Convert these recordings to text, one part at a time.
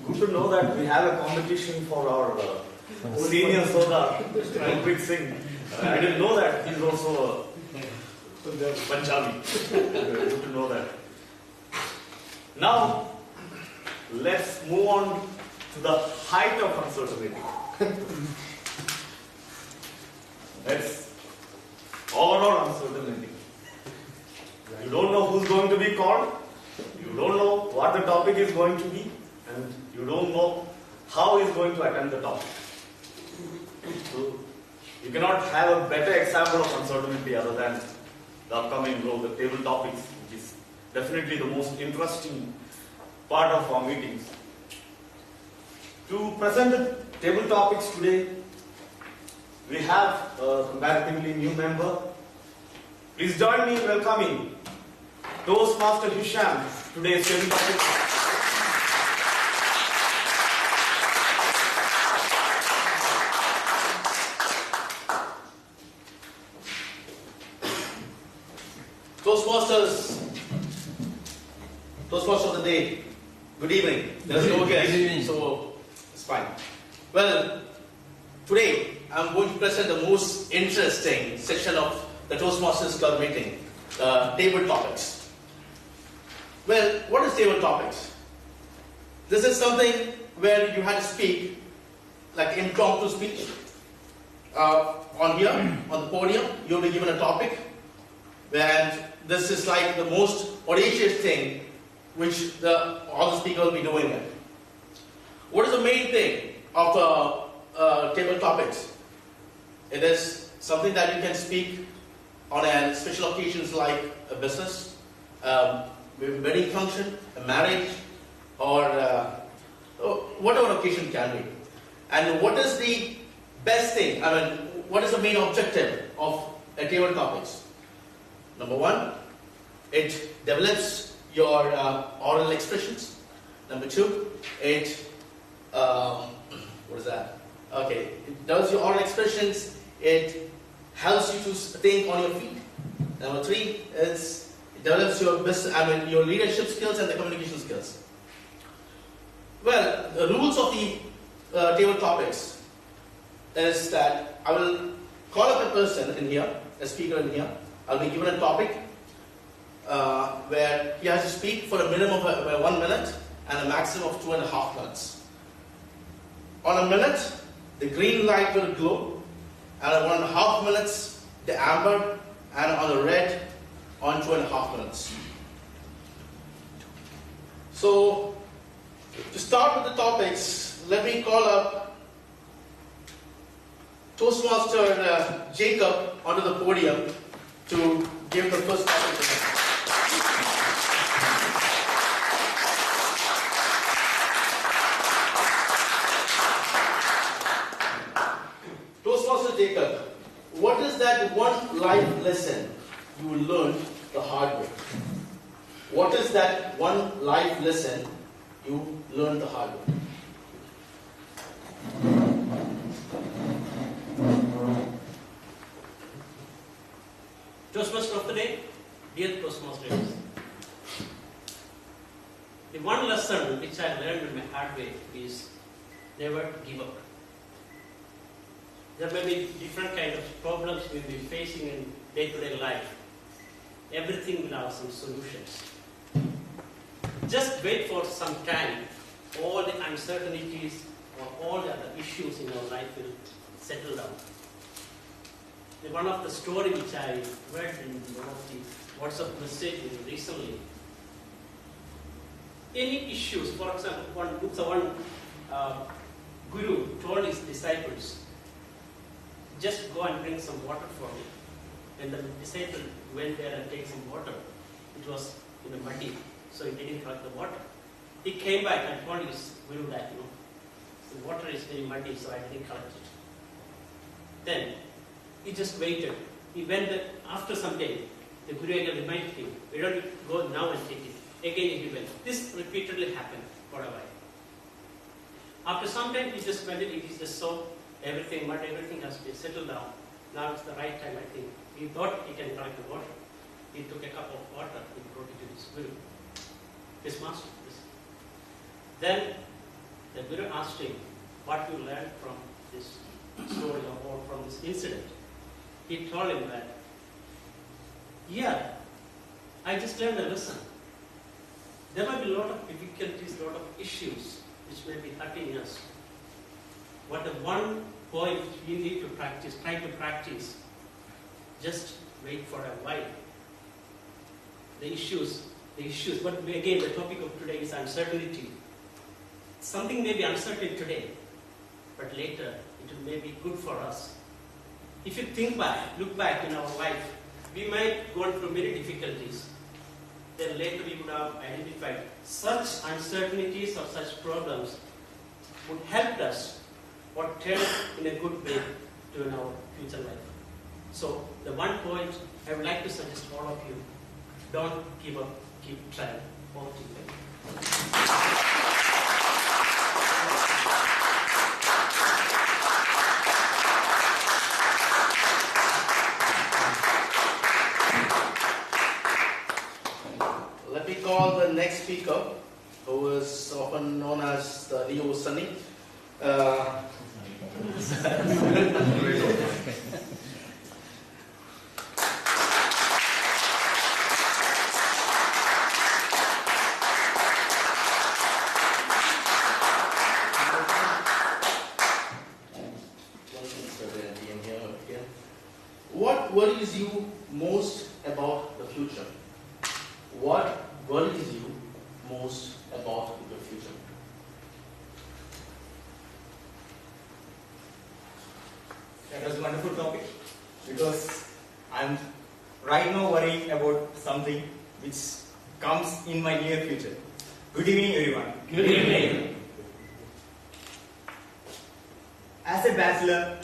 Good to know that we have a competition for our senior Sodar, Quick Singh. I didn't know that he's also Punjabi. Good to know that. Now, let's move on to the height of uncertainty. That's overall uncertainty. You don't know who's going to be called, you don't know what the topic is going to be, and you don't know how he's going to attend the topic. So, you cannot have a better example of uncertainty other than the upcoming role, the table topics, which is definitely the most interesting part of our meetings. To present the table topics today, we have a comparatively new member. Please join me in welcoming Toastmaster Hisham, today's table topic. Toastmaster of the day. Good evening. There's no guest, so it's fine. Well, today I'm going to present the most interesting section of the Toastmasters Club meeting, table topics. Well, what is table topics? This is something where you had to speak, like impromptu speech. On the podium, you'll be given a topic, and this is like the most audacious thing which all the speaker will be doing it. What is the main thing of table topics? It is something that you can speak on a special occasions like a business, a wedding function, a marriage, or whatever occasion it can be. And what is the best thing? What is the main objective of a table topics? Number one, it develops your oral expressions. Number two, it does your oral expressions. It helps you to think on your feet. Number three is it develops your your leadership skills and the communication skills. Well, the rules of the table topics is that I will call up a person in here, a speaker in here. I'll be given a topic where he has to speak for a minimum of 1 minute and a maximum of 2.5 minutes. On a minute, the green light will glow, and at 1.5 minutes, the amber, and on the red, on 2.5 minutes. So, to start with the topics, let me call up Toastmaster Jacob onto the podium to give the first topic. Toastmaster Jacob, what is that one life lesson you learned the hard way? What is that one life lesson you learned the hard way? Toastmaster of the day, dear Toastmasters. The one lesson which I learned in my hard way is never give up. There may be different kind of problems we will be facing in day-to-day life. Everything will have some solutions. Just wait for some time. All the uncertainties or all the other issues in our life will settle down. One of the story which I read in one of the WhatsApp messages recently. Any issues, for example, one guru told his disciples, just go and bring some water for me. When the disciple went there and take some water, it was in a muddy, so he didn't collect the water. He came back and told his guru that, the water is very muddy, so I didn't collect it. Then he just waited. He went there after some time. The guru again reminded him, we don't go now and take it. Again he went. This repeatedly happened for a while. After some time he just went in, it is just so everything has been settled down. Now it's the right time, I think. He thought he can collect the water. He took a cup of water, he brought it to his guru, his master. Then The Guru asked him, what you learned from this story or from this incident. He told him that, yeah, I just learned a lesson. There might be a lot of difficulties, a lot of issues which may be hurting us. But the one point we need to practice, try to practice, just wait for a while. The issues, but again the topic of today is uncertainty. Something may be uncertain today, but later it may be good for us. If you think back, look back in our life, we might go through many difficulties. Then later we would have identified such uncertainties or such problems would help us or turn in a good way to our future life. So the one point I would like to suggest all of you, don't give up, keep trying. Over to you. Let me call the next speaker, who is often known as the Leo Sunny. What worries you most about the future? What worries you most about the future? That was a wonderful topic, because I'm right now worrying about something which comes in my near future. Good evening, everyone. Good evening. As a bachelor,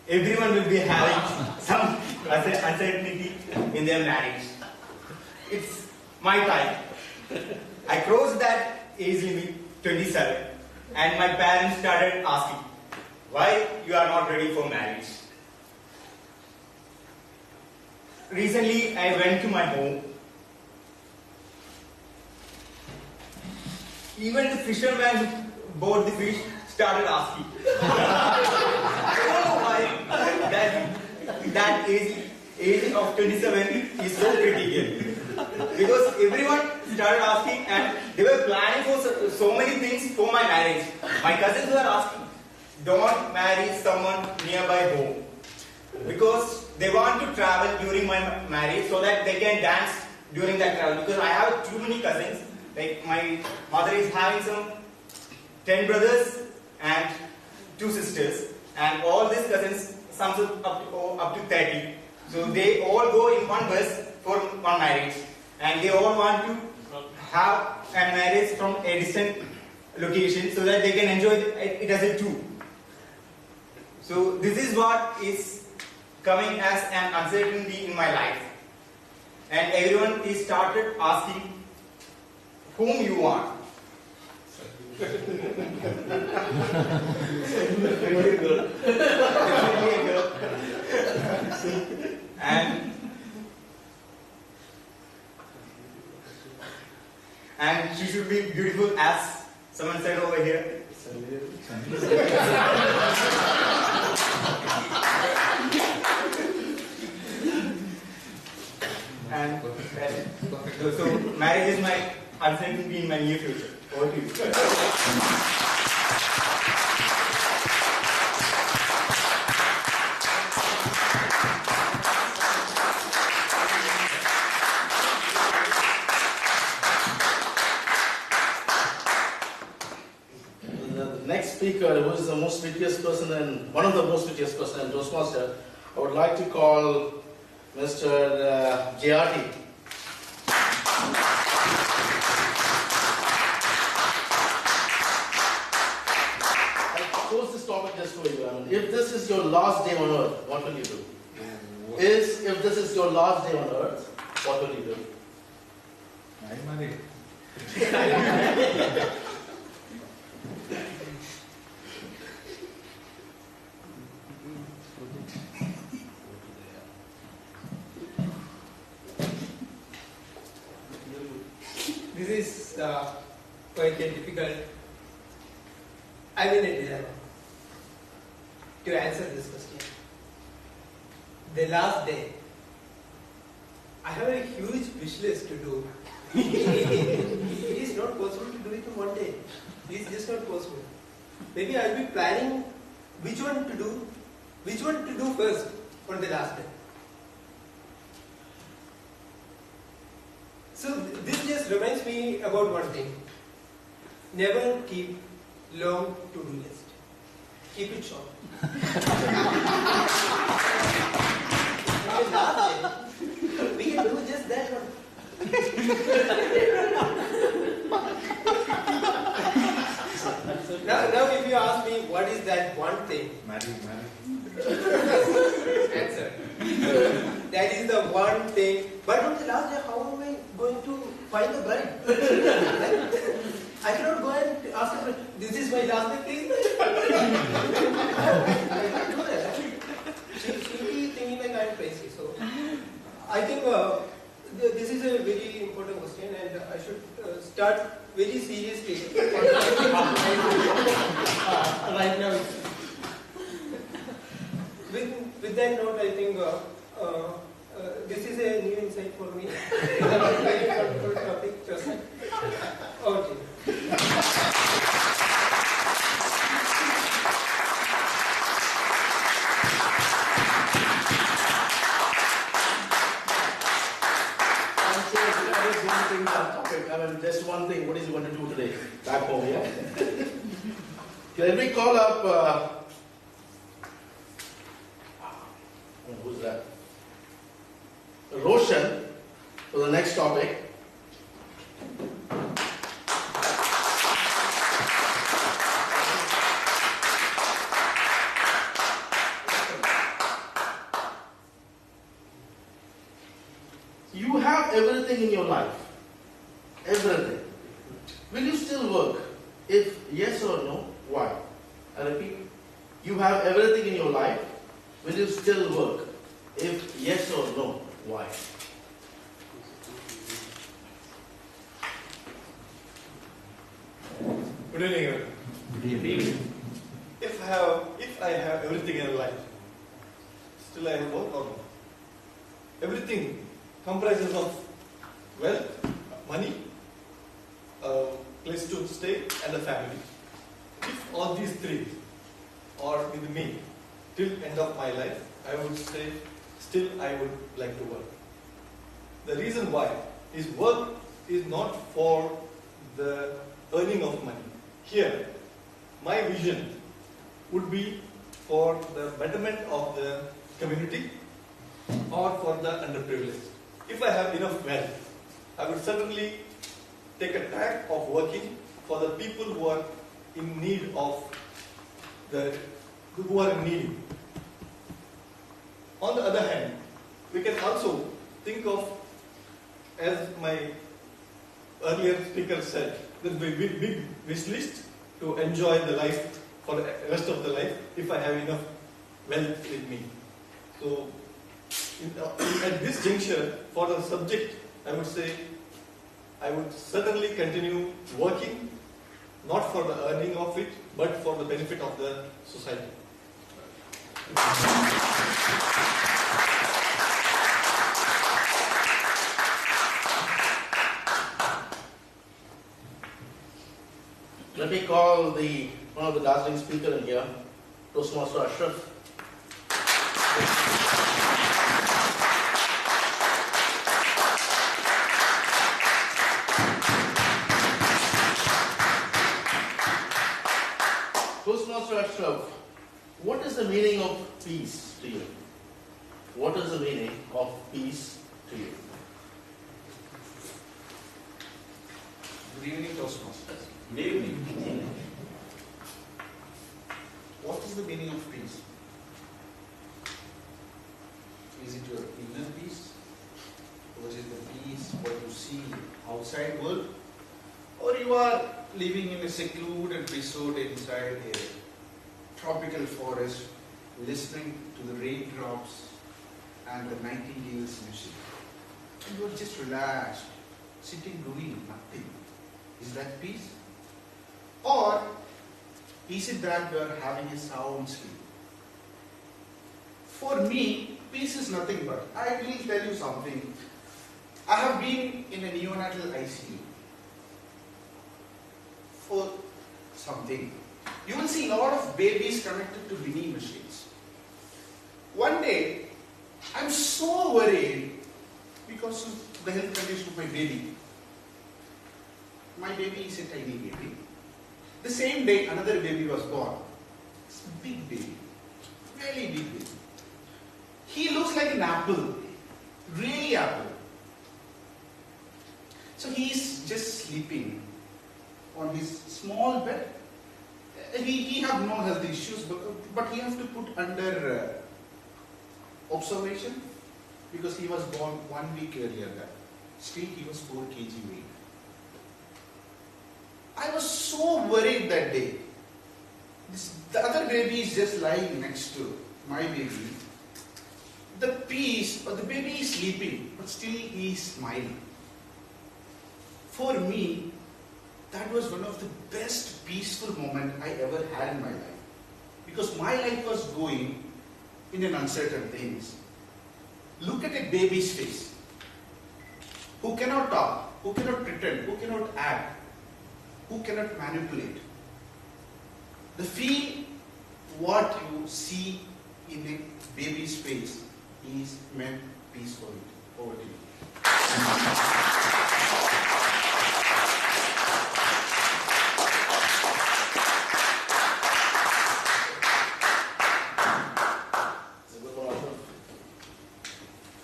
everyone will be having some uncertainty in their marriage. It's my time. I crossed that age limit, 27, and my parents started asking, why you are not ready for marriage? Recently, I went to my home. Even the fisherman who bought the fish started asking. I don't know why that age of 27 is so critical. Because everyone started asking, and they were planning for so many things for my marriage. My cousins were asking, don't marry someone nearby home, because they want to travel during my marriage so that they can dance during that travel. Because I have too many cousins. Like my mother is having some 10 brothers and 2 sisters, and all these cousins sums up to 30. So they all go in one bus for one marriage, and they all want to have a marriage from a distant location so that they can enjoy it as a two. So this is what is coming as an uncertainty in my life, and everyone is started asking whom you want. And she should be beautiful, as someone said over here. And so marriage is my uncertainty in my near future. Over to you. The next speaker, who is the most prettiest person and one of the most prettiest person in Toastmaster, I would like to call Mr. JRT. I chose this topic just for you. If this is your last day on earth, what will you do? If this is your last day on earth, what will you do? This is quite a difficult I'm in a dilemma to answer this question. The last day, I have a huge wish list to do. It is not possible to do it in one day. It is just not possible. Maybe I'll be planning which one to do first on the last day. So this just reminds me about one thing. Never keep long to-do list. Keep it short. On the last day, we can do just that one. Now if you ask me what is that one thing, answer. That is the one thing. But on the last day, how am I going to find the bride? I cannot go and ask her, this is my last day, please. I can't do that. She'll be thinking like I'm crazy. So I think this is a very important question, and I should start very seriously. Right now. With that note, I think this is a new insight for me. Very wonderful topic, Joseph. Okay. I mean, just one thing. What is you want to do today? Back home, yeah? Can we call up? Who's that? Roshan for the next topic. You have everything in your life. Everything. Will you still work? If yes or no, why? I repeat. You have everything in your life. Will you still work? If yes or no, why? Good evening, everyone. Good evening. If I have everything in life, still I have work or no? Everything comprises of wealth, money, a place to stay, and a family. If all these three are with me till end of my life, I would say still I would like to work. The reason why is work is not for the earning of money. Here, my vision would be for the betterment of the community or for the underprivileged. If I have enough wealth, I would certainly take a track of working for the people who are in need of who are in need. On the other hand, we can also think of, as my earlier speaker said, the big wish list to enjoy the life for the rest of the life if I have enough wealth with me. So, at this juncture, for the subject, I would say I would certainly continue working, not for the earning of it, but for the benefit of the society. Let me call one of the dazzling speakers in here, Toastmaster Ashraf. Toastmaster Ashraf, what is the meaning of peace to you? What is the meaning of peace to you? Good evening, Toastmasters. Good evening. What is the meaning of peace? Is it your inner peace? Or is it the peace what you see outside world? Or you are living in a secluded resort inside a tropical forest, listening to the raindrops and the nightingale's music. And you are just relaxed, sitting doing nothing. Is that peace? Or Is it that we are having a sound sleep? For me, peace is nothing but, I will tell you something. I have been in a neonatal ICU for something. You will see a lot of babies connected to mini machines. One day, I'm so worried because of the health condition of my baby. My baby is a tiny baby. The same day, another baby was born. It's a big baby, really big baby. He looks like an apple, really apple. So he's just sleeping on his small bed. He have no health issues, but he has to put under observation because he was born 1 week earlier than. Still he was 4 kg weight. I was so worried that day. The other baby is just lying next to my baby. The baby is sleeping, but still he is smiling. For me, that was one of the best peaceful moments I ever had in my life. Because my life was going in an uncertain things. Look at a baby's face, who cannot talk, who cannot pretend, who cannot act, who cannot manipulate. The feel what you see in a baby's face is meant peacefully. Over to you.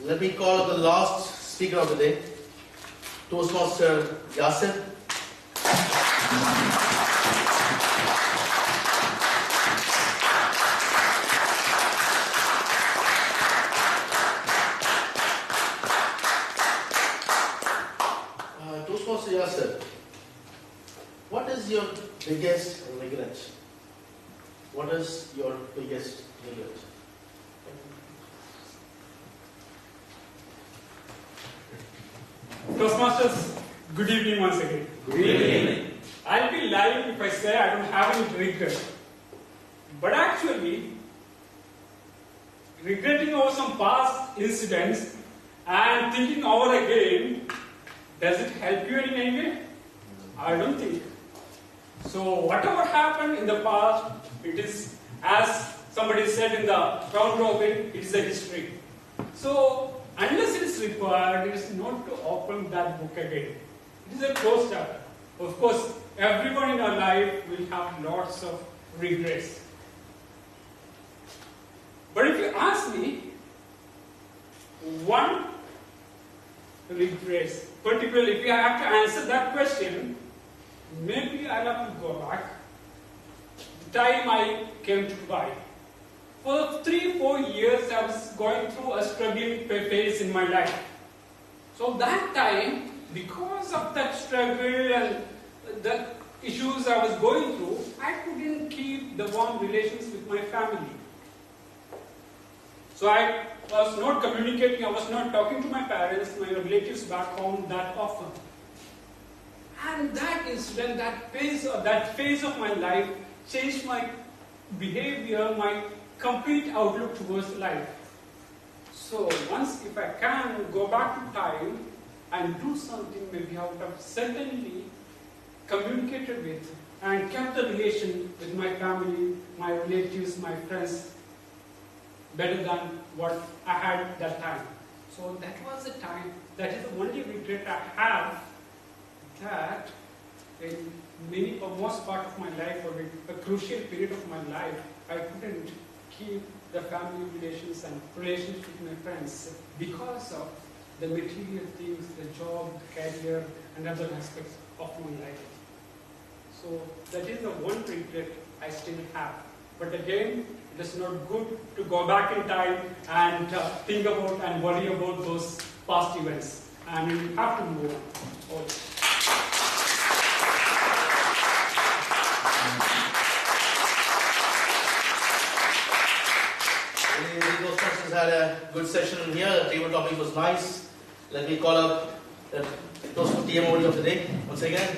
Let me call up the last speaker of the day, Toastmaster Yasser. Toastmaster Yasser, what is your biggest regret? What is your biggest regret? Toastmasters, good evening once again. Good evening. I'll be lying if I say I don't have any regret. But actually, regretting over some past incidents and thinking over again, does it help you in any way? I don't think. So whatever happened in the past, it is, as somebody said in the round robin, it is a history. So unless it is required, it is not to open that book again. It is a closed chapter. Of course, everyone in our life will have lots of regrets. But if you ask me, one regret, particularly if you have to answer that question, maybe I'll have to go back. The time I came to Dubai. For 3-4 years, I was going through a struggling phase in my life. So that time, because of that struggle and the issues I was going through, I couldn't keep the warm relations with my family. So I was not communicating, I was not talking to my parents, my relatives back home that often. And that incident, that phase of my life changed my behavior, my complete outlook towards life. So once, if I can go back to time and do something, maybe I would have certainly communicated with and kept the relation with my family, my relatives, my friends better than what I had that time. So that was the time, that is the only regret I have, that in many or most part of my life, or in a crucial period of my life, I couldn't keep the family relations and relationships with my friends because of the material things, the job, the career, and other aspects of my life. So that is the one regret I still have. But again, it is not good to go back in time and think about and worry about those past events. And you have to move on. Those persons had a good session here. The table topic was nice. Let me call up the TMOD of the day once again.